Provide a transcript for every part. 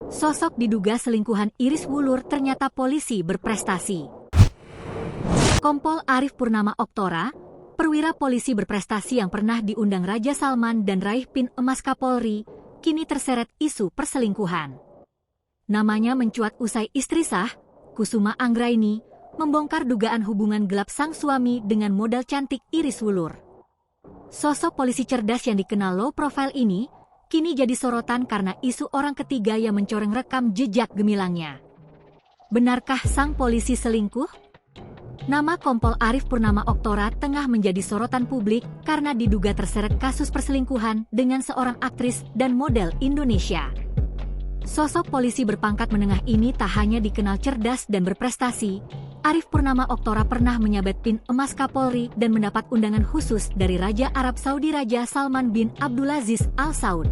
Sosok diduga selingkuhan Iris Wulur ternyata polisi berprestasi. Kompol Arief Purnama Oktora, perwira polisi berprestasi yang pernah diundang Raja Salman dan raih PIN Emas Kapolri, kini terseret isu perselingkuhan. Namanya mencuat usai istri sah, Kusuma Anggraini, membongkar dugaan hubungan gelap sang suami dengan model cantik Iris Wulur. Sosok polisi cerdas yang dikenal low profile ini, kini jadi sorotan karena isu orang ketiga yang mencoreng rekam jejak gemilangnya. Benarkah sang polisi selingkuh? Nama Kompol Arief Purnama Oktora tengah menjadi sorotan publik karena diduga terseret kasus perselingkuhan dengan seorang aktris dan model Indonesia. Sosok polisi berpangkat menengah ini tak hanya dikenal cerdas dan berprestasi, Arief Purnama Oktora pernah menyabet PIN Emas Kapolri dan mendapat undangan khusus dari Raja Arab Saudi Raja Salman bin Abdulaziz Al Saud.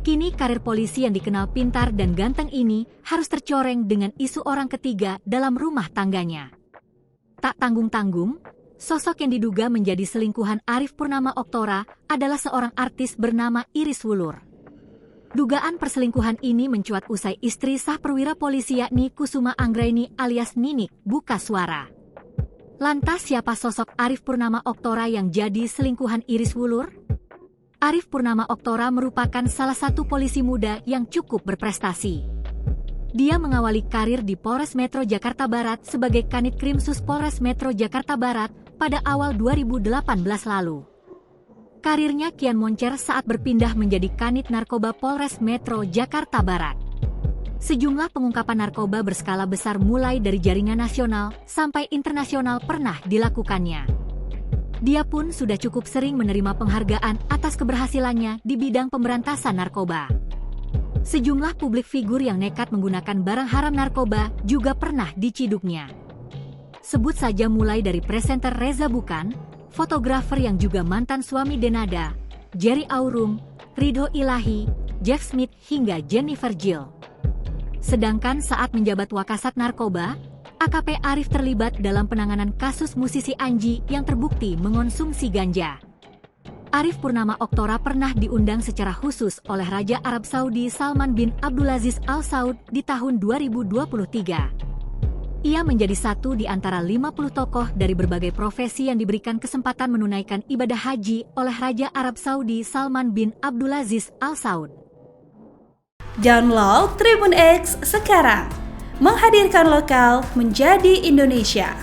Kini karir polisi yang dikenal pintar dan ganteng ini harus tercoreng dengan isu orang ketiga dalam rumah tangganya. Tak tanggung-tanggung, sosok yang diduga menjadi selingkuhan Arief Purnama Oktora adalah seorang artis bernama Iris Wulur. Dugaan perselingkuhan ini mencuat usai istri sah perwira polisi yakni Kusuma Anggraini alias Ninik buka suara. Lantas siapa sosok Arief Purnama Oktora yang jadi selingkuhan Iris Wulur? Arief Purnama Oktora merupakan salah satu polisi muda yang cukup berprestasi. Dia mengawali karir di Polres Metro Jakarta Barat sebagai Kanit Krimsus Polres Metro Jakarta Barat pada awal 2018 lalu. Karirnya kian moncer saat berpindah menjadi Kanit Narkoba Polres Metro Jakarta Barat. Sejumlah pengungkapan narkoba berskala besar mulai dari jaringan nasional sampai internasional pernah dilakukannya. Dia pun sudah cukup sering menerima penghargaan atas keberhasilannya di bidang pemberantasan narkoba. Sejumlah publik figur yang nekat menggunakan barang haram narkoba juga pernah diciduknya. Sebut saja mulai dari presenter Reza Bukan, fotografer yang juga mantan suami Denada, Jerry Aurum, Ridho Ilahi, Jeff Smith hingga Jennifer Jill. Sedangkan saat menjabat Wakasat Narkoba, AKP Arief terlibat dalam penanganan kasus musisi Anji yang terbukti mengonsumsi ganja. Arief Purnama Oktora pernah diundang secara khusus oleh Raja Arab Saudi Salman bin Abdulaziz Al Saud di tahun 2023. Ia menjadi satu di antara 50 tokoh dari berbagai profesi yang diberikan kesempatan menunaikan ibadah haji oleh Raja Arab Saudi Salman bin Abdulaziz Al Saud. Download Tribun X sekarang, menghadirkan lokal menjadi Indonesia.